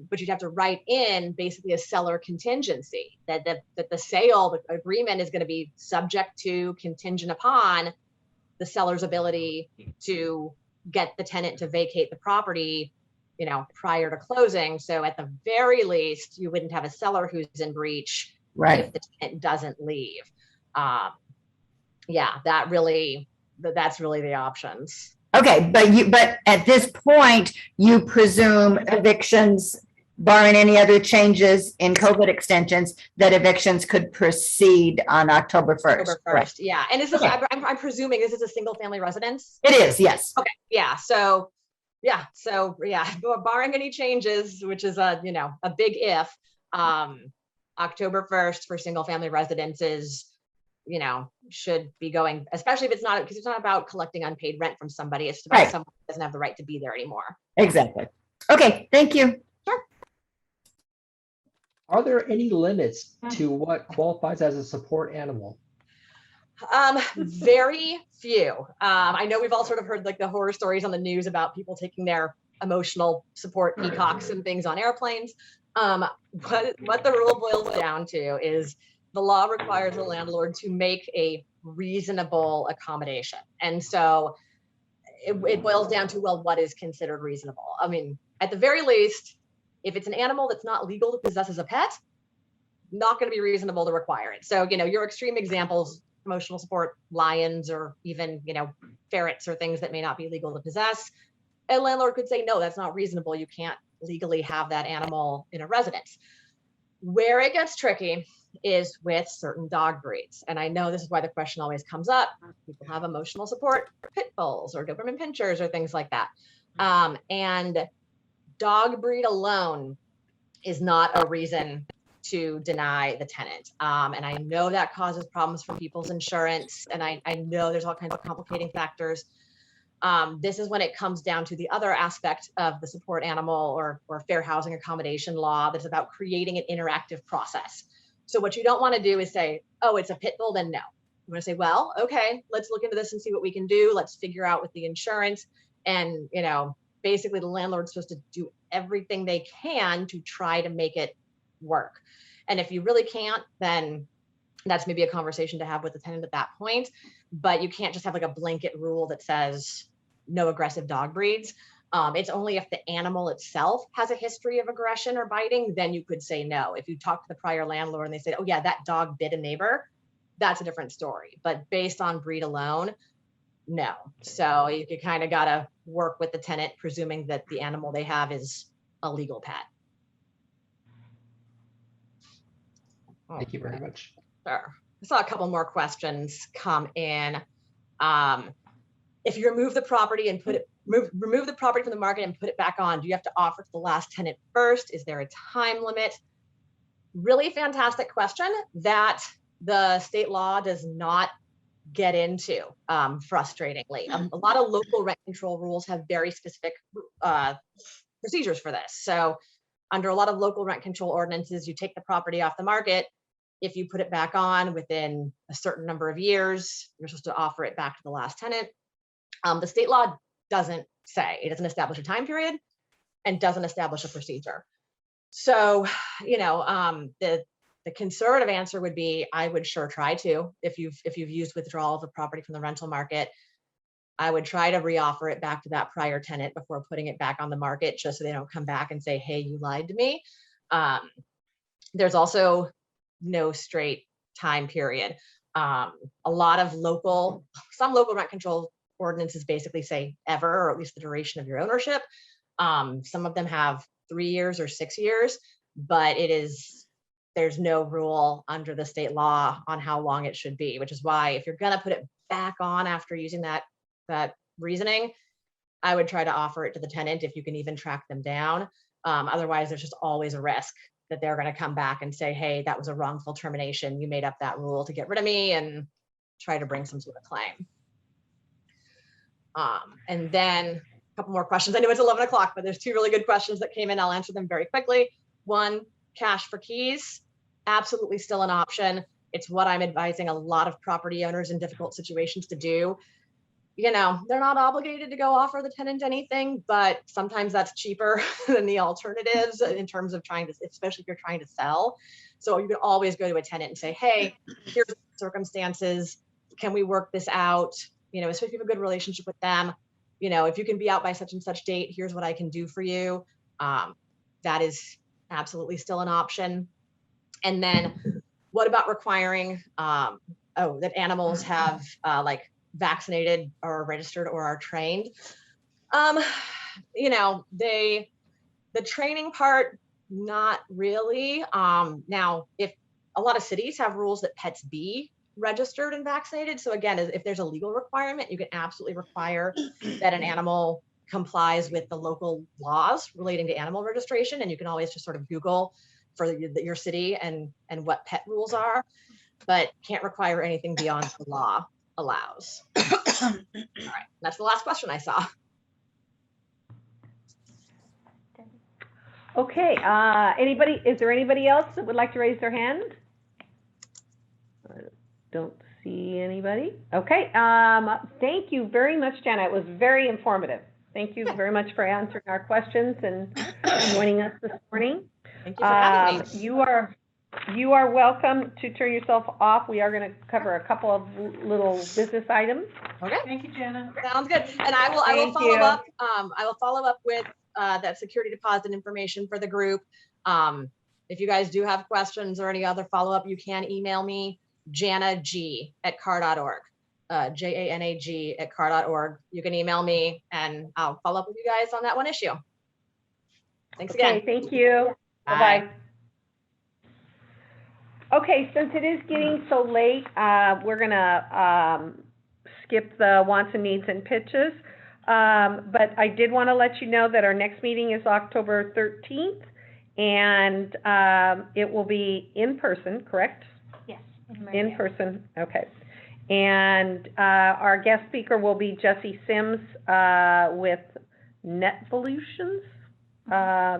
but you'd have to write in basically a seller contingency that the sale, the agreement is going to be subject to, contingent upon the seller's ability to get the tenant to vacate the property, prior to closing. So at the very least, you wouldn't have a seller who's in breach if the tenant doesn't leave. That's really the options. Okay, but at this point, you presume evictions, barring any other changes in COVID extensions, that evictions could proceed on October 1st. October 1st, Right. yeah. And is this, Okay. I'm presuming this is a single family residence? It is, yes. Okay, yeah. So barring any changes, which is a big if, October 1st for single family residences, should be going, especially if because it's not about collecting unpaid rent from somebody. It's about someone who doesn't have the right to be there anymore. Exactly. Okay, thank you. Sure. Are there any limits to what qualifies as a support animal? Very few. I know we've all sort of heard like the horror stories on the news about people taking their emotional support peacocks and things on airplanes. What the rule boils down to is the law requires the landlord to make a reasonable accommodation. And so it boils down to, well, what is considered reasonable? I mean, at the very least, if it's an animal that's not legal to possess as a pet, not going to be reasonable to require it. So, your extreme examples, emotional support, lions, or even, ferrets or things that may not be legal to possess, a landlord could say, no, that's not reasonable. You can't legally have that animal in a residence. Where it gets tricky is with certain dog breeds. And I know this is why the question always comes up. People have emotional support, pit bulls or Doberman pinchers or things like that. And dog breed alone is not a reason to deny the tenant. And I know that causes problems for people's insurance. And I know there's all kinds of complicating factors. This is when it comes down to the other aspect of the support animal or fair housing accommodation law that's about creating an interactive process. So what you don't want to do is say, oh, it's a pit bull, then no. You want to say, well, okay, let's look into this and see what we can do. Let's figure out with the insurance. And, basically the landlord's supposed to do everything they can to try to make it work. And if you really can't, then that's maybe a conversation to have with the tenant at that point. But you can't just have like a blanket rule that says no aggressive dog breeds. It's only if the animal itself has a history of aggression or biting, then you could say no. If you talk to the prior landlord and they say, oh yeah, that dog bit a neighbor, that's a different story. But based on breed alone, no. So you kind of got to work with the tenant, presuming that the animal they have is a legal pet. Thank you very much. Sure. I saw a couple more questions come in. If you remove the property and remove the property from the market and put it back on, do you have to offer to the last tenant first? Is there a time limit? Really fantastic question that the state law does not get into, frustratingly. A lot of local rent control rules have very specific procedures for this. So under a lot of local rent control ordinances, you take the property off the market. If you put it back on within a certain number of years, you're supposed to offer it back to the last tenant. The state law doesn't say, it doesn't establish a time period and doesn't establish a procedure. So, the conservative answer would be, I would sure try to, if you've used withdrawal of the property from the rental market, I would try to reoffer it back to that prior tenant before putting it back on the market, just so they don't come back and say, hey, you lied to me. There's also no straight time period. Some local rent control ordinances basically say ever, or at least the duration of your ownership. Some of them have 3 years or 6 years, but there's no rule under the state law on how long it should be, which is why if you're gonna put it back on after using that reasoning, I would try to offer it to the tenant if you can even track them down. Otherwise, there's just always a risk that they're gonna come back and say, hey, that was a wrongful termination. You made up that rule to get rid of me, and try to bring some sort of claim. And then a couple more questions. I know it's 11 o'clock, but there's two really good questions that came in. I'll answer them very quickly. One, cash for keys, absolutely still an option. It's what I'm advising a lot of property owners in difficult situations to do. You know, they're not obligated to go offer the tenant anything, but sometimes that's cheaper than the alternatives in terms of trying to, especially if you're trying to sell. So you can always go to a tenant and say, hey, here's the circumstances. Can we work this out? You know, especially if you have a good relationship with them. You know, if you can be out by such and such date, here's what I can do for you. That is absolutely still an option. And then what about requiring, that animals have like vaccinated or registered or are trained? You know, the training part, not really. Now, if a lot of cities have rules that pets be registered and vaccinated. So again, if there's a legal requirement, you can absolutely require that an animal complies with the local laws relating to animal registration. And you can always just sort of Google for your city and what pet rules are, but can't require anything beyond the law allows. All right, that's the last question I saw. Okay, is there anybody else that would like to raise their hand? I don't see anybody. Okay, thank you very much, Jana. It was very informative. Thank you very much for answering our questions and joining us this morning. Thank you for having me. You are welcome to turn yourself off. We are going to cover a couple of little business items. Okay. Thank you, Jana. Sounds good. And I will Thank follow you. up. I will follow up with that security deposit information for the group. If you guys do have questions or any other follow-up, you can email me, janag@car.org. janag@car.org. You can email me and I'll follow up with you guys on that one issue. Thanks again. Okay, thank you. Bye-bye. Okay, since it is getting so late, we're gonna skip the wants and needs and pitches. But I did want to let you know that our next meeting is October 13th, and it will be in person, correct? Yes. In person, okay. And our guest speaker will be Jesse Sims with Netvolutions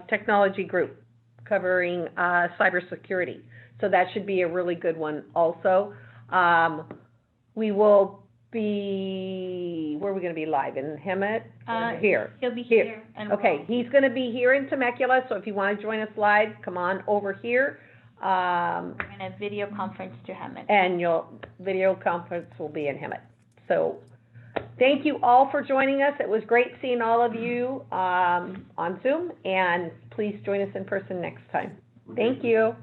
Technology Group, covering cybersecurity. So that should be a really good one also. We will be, where are we going to be live? In Hemet? Here. He'll be here. And Okay, he's going to be here in Temecula, so if you want to join us live, come on over here. we're gonna video conference to Hemet. And your video conference will be in Hemet. So thank you all for joining us. It was great seeing all of you on Zoom, and please join us in person next time. Thank you.